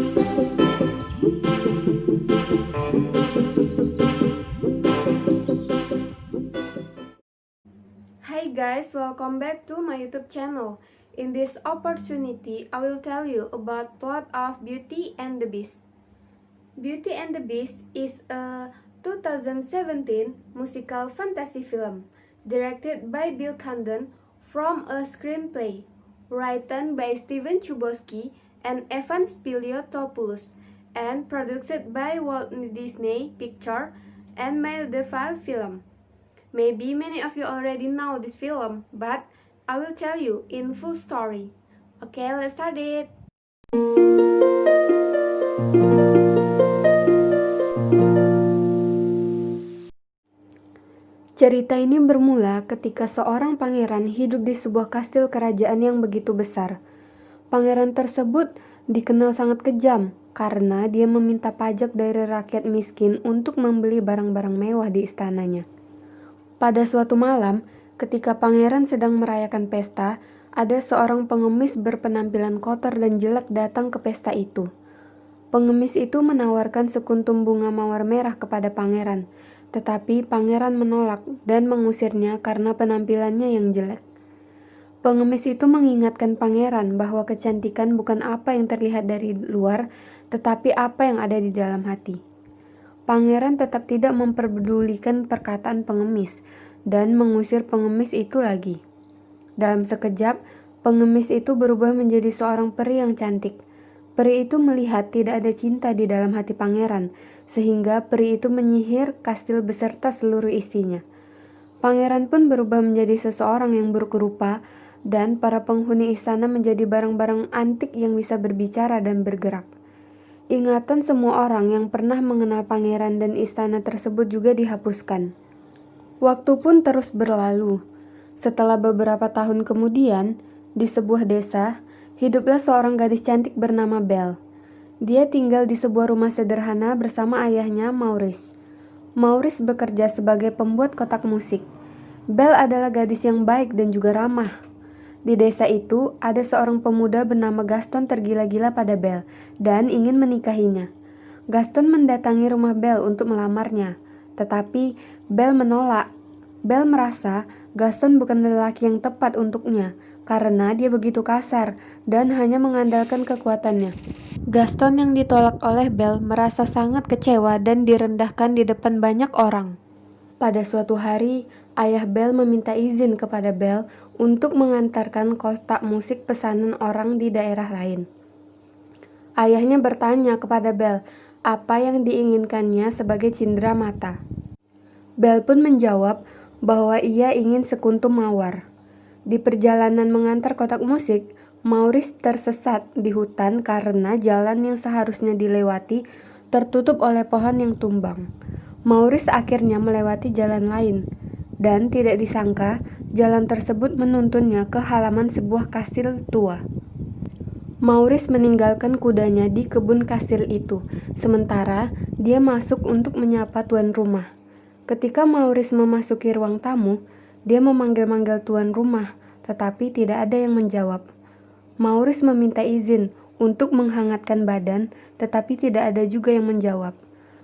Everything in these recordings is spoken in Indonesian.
Hi guys, welcome back to my YouTube channel. In this opportunity, I will tell you about plot of Beauty and the Beast. Beauty and the Beast is a 2017 musical fantasy film directed by Bill Condon from a screenplay written by Steven Chbosky and Evan Spiliotopoulos and produced by Walt Disney Pictures and Mail Devil Film. Maybe many of you already know this film, but I will tell you in full story. Okay, let's start it. Cerita ini bermula ketika seorang pangeran hidup di sebuah kastil kerajaan yang begitu besar. Pangeran tersebut dikenal sangat kejam karena dia meminta pajak dari rakyat miskin untuk membeli barang-barang mewah di istananya. Pada suatu malam, ketika pangeran sedang merayakan pesta, ada seorang pengemis berpenampilan kotor dan jelek datang ke pesta itu. Pengemis itu menawarkan sekuntum bunga mawar merah kepada pangeran, tetapi pangeran menolak dan mengusirnya karena penampilannya yang jelek. Pengemis itu mengingatkan pangeran bahwa kecantikan bukan apa yang terlihat dari luar, tetapi apa yang ada di dalam hati. Pangeran tetap tidak memperdulikan perkataan pengemis dan mengusir pengemis itu lagi. Dalam sekejap, pengemis itu berubah menjadi seorang peri yang cantik. Peri itu melihat tidak ada cinta di dalam hati pangeran, sehingga peri itu menyihir kastil beserta seluruh isinya. Pangeran pun berubah menjadi seseorang yang buruk rupa, dan para penghuni istana menjadi barang-barang antik yang bisa berbicara dan bergerak. Ingatan semua orang yang pernah mengenal pangeran dan istana tersebut juga dihapuskan. Waktu pun terus berlalu. Setelah beberapa tahun kemudian, di sebuah desa, hiduplah seorang gadis cantik bernama Belle. Dia tinggal di sebuah rumah sederhana bersama ayahnya, Maurice. Maurice bekerja sebagai pembuat kotak musik. Belle adalah gadis yang baik dan juga ramah. Di desa itu, ada seorang pemuda bernama Gaston tergila-gila pada Belle dan ingin menikahinya. Gaston mendatangi rumah Belle untuk melamarnya, tetapi Belle menolak. Belle merasa Gaston bukan lelaki yang tepat untuknya karena dia begitu kasar dan hanya mengandalkan kekuatannya. Gaston yang ditolak oleh Belle merasa sangat kecewa dan direndahkan di depan banyak orang. Pada suatu hari, ayah Belle meminta izin kepada Belle untuk mengantarkan kotak musik pesanan orang di daerah lain. Ayahnya bertanya kepada Belle apa yang diinginkannya sebagai cindera mata. Belle pun menjawab bahwa ia ingin sekuntum mawar. Di perjalanan mengantar kotak musik, Maurice tersesat di hutan karena jalan yang seharusnya dilewati tertutup oleh pohon yang tumbang. Maurice akhirnya melewati jalan lain, dan tidak disangka jalan tersebut menuntunnya ke halaman sebuah kastil tua. Maurice meninggalkan kudanya di kebun kastil itu, sementara dia masuk untuk menyapa tuan rumah. Ketika Maurice memasuki ruang tamu, dia memanggil-manggil tuan rumah, tetapi tidak ada yang menjawab. Maurice meminta izin untuk menghangatkan badan, tetapi tidak ada juga yang menjawab.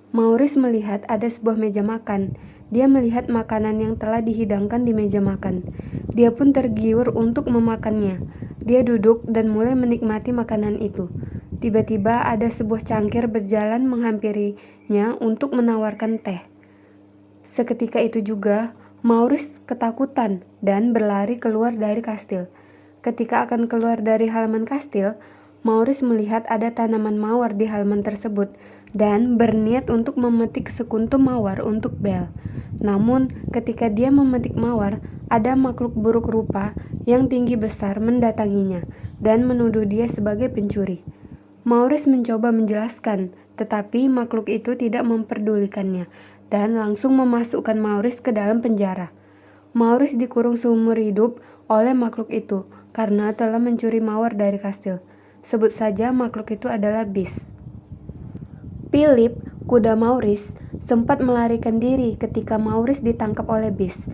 Maurice melihat ada sebuah meja makan. Dia melihat makanan yang telah dihidangkan di meja makan. Dia pun tergiur untuk memakannya. Dia duduk dan mulai menikmati makanan itu. Tiba-tiba ada sebuah cangkir berjalan menghampirinya untuk menawarkan teh. Seketika itu juga, Maurice ketakutan dan berlari keluar dari kastil. Ketika akan keluar dari halaman kastil, Maurice melihat ada tanaman mawar di halaman tersebut dan berniat untuk memetik sekuntum mawar untuk Belle. Namun, ketika dia memetik mawar, ada makhluk buruk rupa yang tinggi besar mendatanginya dan menuduh dia sebagai pencuri. Maurice mencoba menjelaskan, tetapi makhluk itu tidak memperdulikannya dan langsung memasukkan Maurice ke dalam penjara. Maurice dikurung seumur hidup oleh makhluk itu karena telah mencuri mawar dari kastil. Sebut saja makhluk itu adalah Beast. Philip, kuda Maurice, sempat melarikan diri ketika Maurice ditangkap oleh Beast.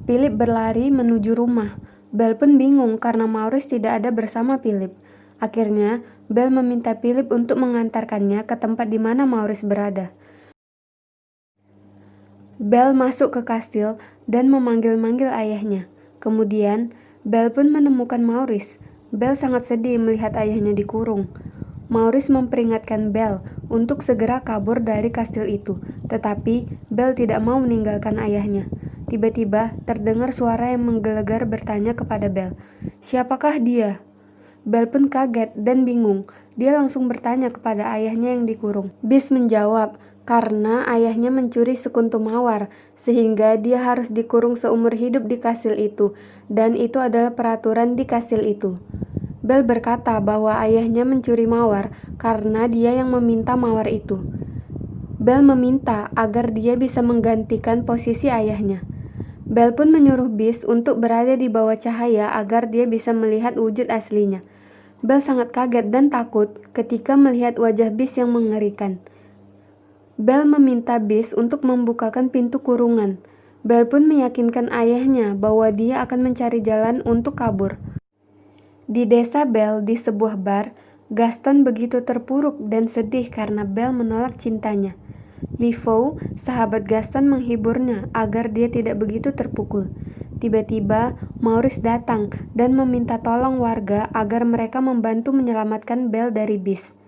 Philip berlari menuju rumah. Belle pun bingung karena Maurice tidak ada bersama Philip. Akhirnya, Belle meminta Philip untuk mengantarkannya ke tempat di mana Maurice berada. Belle masuk ke kastil dan memanggil-manggil ayahnya. Kemudian, Belle pun menemukan Maurice. Belle sangat sedih melihat ayahnya dikurung. Maurice memperingatkan Belle untuk segera kabur dari kastil itu, tetapi Belle tidak mau meninggalkan ayahnya. Tiba-tiba, terdengar suara yang menggelegar bertanya kepada Belle, "Siapakah dia?" Belle pun kaget dan bingung. Dia langsung bertanya kepada ayahnya yang dikurung. Beast menjawab, karena ayahnya mencuri sekuntum mawar, sehingga dia harus dikurung seumur hidup di kastil itu, dan itu adalah peraturan di kastil itu. Belle berkata bahwa ayahnya mencuri mawar karena dia yang meminta mawar itu. Belle meminta agar dia bisa menggantikan posisi ayahnya. Belle pun menyuruh Beast untuk berada di bawah cahaya agar dia bisa melihat wujud aslinya. Belle sangat kaget dan takut ketika melihat wajah Beast yang mengerikan. Belle meminta Beast untuk membukakan pintu kurungan. Belle pun meyakinkan ayahnya bahwa dia akan mencari jalan untuk kabur. Di desa Belle, di sebuah bar, Gaston begitu terpuruk dan sedih karena Belle menolak cintanya. Lifou, sahabat Gaston, menghiburnya agar dia tidak begitu terpukul. Tiba-tiba, Maurice datang dan meminta tolong warga agar mereka membantu menyelamatkan Belle dari Beast.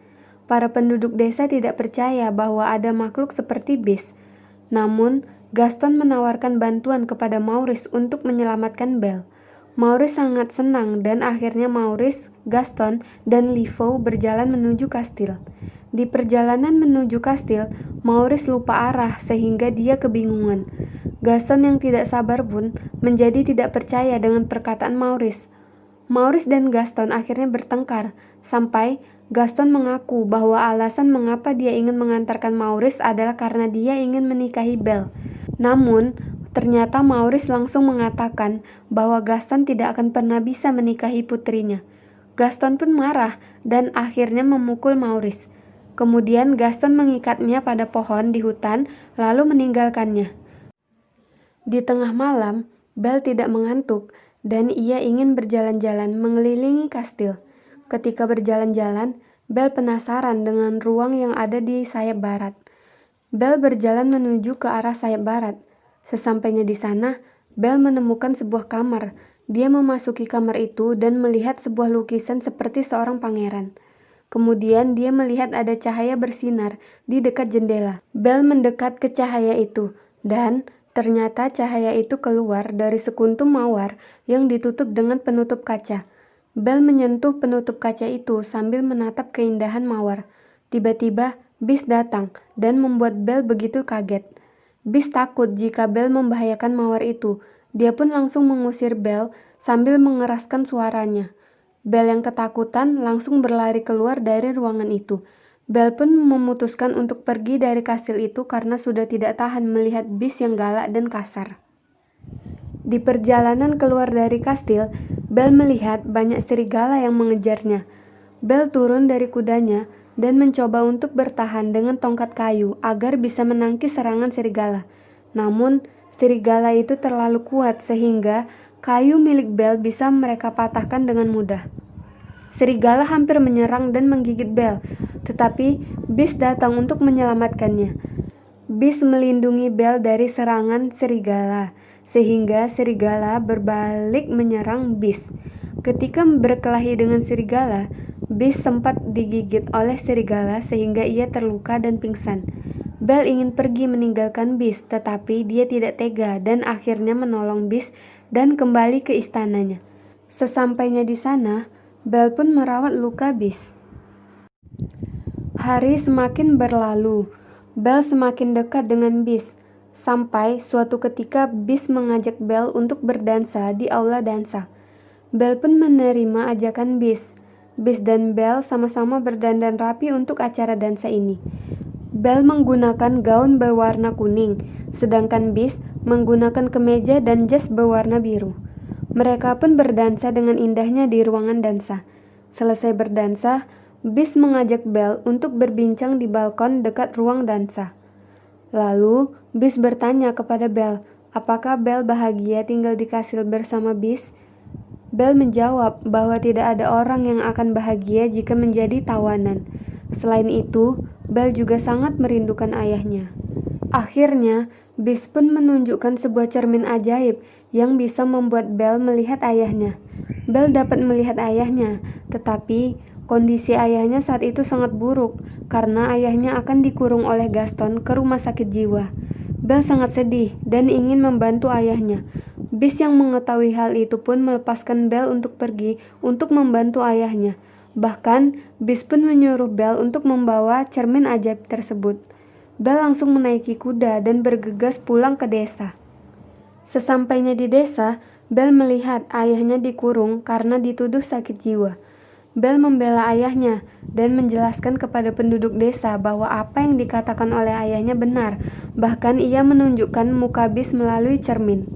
Para penduduk desa tidak percaya bahwa ada makhluk seperti Beast. Namun, Gaston menawarkan bantuan kepada Maurice untuk menyelamatkan Belle. Maurice sangat senang dan akhirnya Maurice, Gaston, dan Lifou berjalan menuju kastil. Di perjalanan menuju kastil, Maurice lupa arah sehingga dia kebingungan. Gaston yang tidak sabar pun menjadi tidak percaya dengan perkataan Maurice. Maurice dan Gaston akhirnya bertengkar, sampai Gaston mengaku bahwa alasan mengapa dia ingin mengantarkan Maurice adalah karena dia ingin menikahi Belle. Namun, ternyata Maurice langsung mengatakan bahwa Gaston tidak akan pernah bisa menikahi putrinya. Gaston pun marah dan akhirnya memukul Maurice. Kemudian Gaston mengikatnya pada pohon di hutan lalu meninggalkannya. Di tengah malam, Belle tidak mengantuk dan ia ingin berjalan-jalan mengelilingi kastil. Ketika berjalan-jalan, Belle penasaran dengan ruang yang ada di sayap barat. Belle berjalan menuju ke arah sayap barat. Sesampainya di sana, Belle menemukan sebuah kamar. Dia memasuki kamar itu dan melihat sebuah lukisan seperti seorang pangeran. Kemudian dia melihat ada cahaya bersinar di dekat jendela. Belle mendekat ke cahaya itu, dan ternyata cahaya itu keluar dari sekuntum mawar yang ditutup dengan penutup kaca. Belle menyentuh penutup kaca itu sambil menatap keindahan mawar. Tiba-tiba, Beast datang dan membuat Belle begitu kaget. Beast takut jika Belle membahayakan mawar itu. Dia pun langsung mengusir Belle sambil mengeraskan suaranya. Belle yang ketakutan langsung berlari keluar dari ruangan itu. Belle pun memutuskan untuk pergi dari kastil itu karena sudah tidak tahan melihat Beast yang galak dan kasar. Di perjalanan keluar dari kastil, Belle melihat banyak serigala yang mengejarnya. Belle turun dari kudanya dan mencoba untuk bertahan dengan tongkat kayu agar bisa menangkis serangan serigala. Namun, serigala itu terlalu kuat sehingga kayu milik Belle bisa mereka patahkan dengan mudah. Serigala hampir menyerang dan menggigit Belle, tetapi Beast datang untuk menyelamatkannya. Beast melindungi Belle dari serangan serigala, sehingga serigala berbalik menyerang Beast. Ketika berkelahi dengan serigala, Beast sempat digigit oleh serigala sehingga ia terluka dan pingsan. Belle ingin pergi meninggalkan Beast, tetapi dia tidak tega dan akhirnya menolong Beast dan kembali ke istananya. Sesampainya di sana, Belle pun merawat luka Beast. Hari semakin berlalu. Belle semakin dekat dengan Beast, sampai suatu ketika Beast mengajak Belle untuk berdansa di aula dansa. Belle pun menerima ajakan Beast. Beast dan Belle sama-sama berdandan rapi untuk acara dansa ini. Belle menggunakan gaun berwarna kuning, sedangkan Beast menggunakan kemeja dan jas berwarna biru. Mereka pun berdansa dengan indahnya di ruangan dansa. Selesai berdansa, Beast mengajak Belle untuk berbincang di balkon dekat ruang dansa. Lalu, Beast bertanya kepada Belle, apakah Belle bahagia tinggal di kastil bersama Beast? Belle menjawab bahwa tidak ada orang yang akan bahagia jika menjadi tawanan. Selain itu, Belle juga sangat merindukan ayahnya. Akhirnya, Beast pun menunjukkan sebuah cermin ajaib yang bisa membuat Belle melihat ayahnya. Belle dapat melihat ayahnya, tetapi kondisi ayahnya saat itu sangat buruk karena ayahnya akan dikurung oleh Gaston ke rumah sakit jiwa. Belle sangat sedih dan ingin membantu ayahnya. Beast yang mengetahui hal itu pun melepaskan Belle untuk pergi untuk membantu ayahnya. Bahkan, Beast pun menyuruh Belle untuk membawa cermin ajaib tersebut. Belle langsung menaiki kuda dan bergegas pulang ke desa. Sesampainya di desa, Belle melihat ayahnya dikurung karena dituduh sakit jiwa. Belle membela ayahnya dan menjelaskan kepada penduduk desa bahwa apa yang dikatakan oleh ayahnya benar. Bahkan ia menunjukkan muka Beast melalui cermin.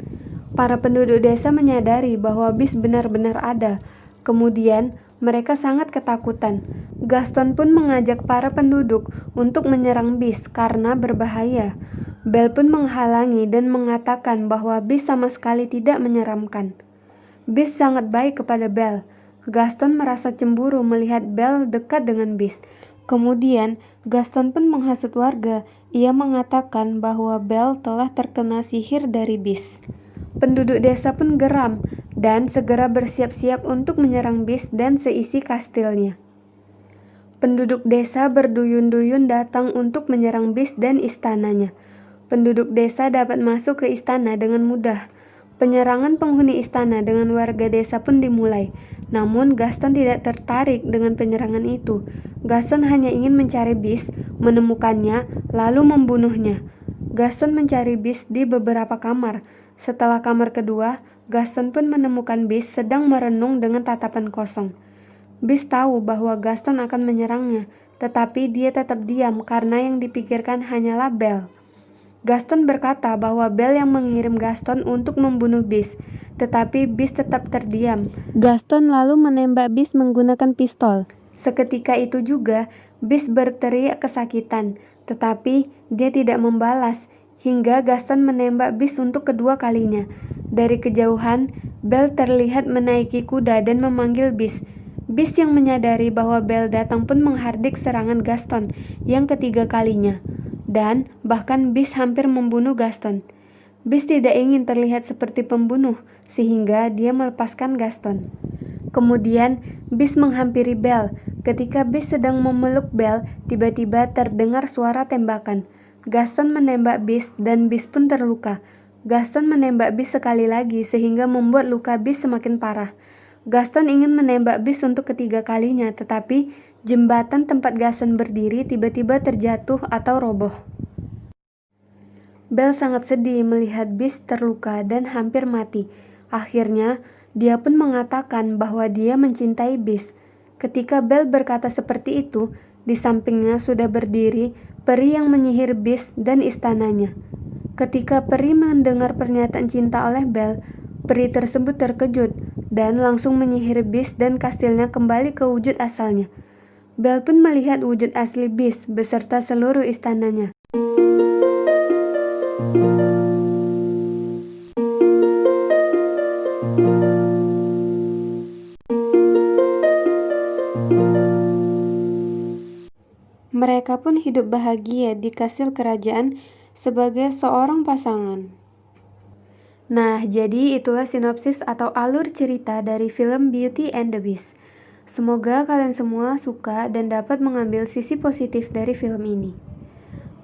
Para penduduk desa menyadari bahwa Beast benar-benar ada. Kemudian, mereka sangat ketakutan. Gaston pun mengajak para penduduk untuk menyerang Beast karena berbahaya. Belle pun menghalangi dan mengatakan bahwa Beast sama sekali tidak menyeramkan. Beast sangat baik kepada Belle. Gaston merasa cemburu melihat Belle dekat dengan Beast. Kemudian, Gaston pun menghasut warga. Ia mengatakan bahwa Belle telah terkena sihir dari Beast. Penduduk desa pun geram dan segera bersiap-siap untuk menyerang Beast dan seisi kastilnya. Penduduk desa berduyun-duyun datang untuk menyerang Beast dan istananya. Penduduk desa dapat masuk ke istana dengan mudah. Penyerangan penghuni istana dengan warga desa pun dimulai. Namun Gaston tidak tertarik dengan penyerangan itu. Gaston hanya ingin mencari Beast, menemukannya, lalu membunuhnya. Gaston mencari Beast di beberapa kamar. Setelah kamar kedua, Gaston pun menemukan Beast sedang merenung dengan tatapan kosong. Beast tahu bahwa Gaston akan menyerangnya, tetapi dia tetap diam karena yang dipikirkan hanyalah Belle. Gaston berkata bahwa Belle yang mengirim Gaston untuk membunuh Beast, tetapi Beast tetap terdiam. Gaston lalu menembak Beast menggunakan pistol. Seketika itu juga, Beast berteriak kesakitan, tetapi dia tidak membalas, hingga Gaston menembak Beast untuk kedua kalinya. Dari kejauhan, Belle terlihat menaiki kuda dan memanggil Beast. Beast yang menyadari bahwa Belle datang pun menghardik serangan Gaston yang ketiga kalinya. Dan bahkan Beast hampir membunuh Gaston. Beast tidak ingin terlihat seperti pembunuh, sehingga dia melepaskan Gaston. Kemudian, Beast menghampiri Belle. Ketika Beast sedang memeluk Belle, tiba-tiba terdengar suara tembakan. Gaston menembak Beast dan Beast pun terluka. Gaston menembak Beast sekali lagi sehingga membuat luka Beast semakin parah. Gaston ingin menembak Beast untuk ketiga kalinya, tetapi jembatan tempat Gaston berdiri tiba-tiba terjatuh atau roboh. Belle sangat sedih melihat Beast terluka dan hampir mati. Akhirnya, dia pun mengatakan bahwa dia mencintai Beast. Ketika Belle berkata seperti itu, di sampingnya sudah berdiri peri yang menyihir Beast dan istananya. Ketika peri mendengar pernyataan cinta oleh Belle, peri tersebut terkejut dan langsung menyihir Beast dan kastilnya kembali ke wujud asalnya. Belle pun melihat wujud asli Beast beserta seluruh istananya. Mereka pun hidup bahagia di kastil kerajaan sebagai seorang pasangan. Nah, jadi itulah sinopsis atau alur cerita dari film Beauty and the Beast. Semoga kalian semua suka dan dapat mengambil sisi positif dari film ini.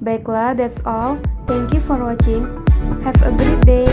Baiklah, that's all. Thank you for watching. Have a great day.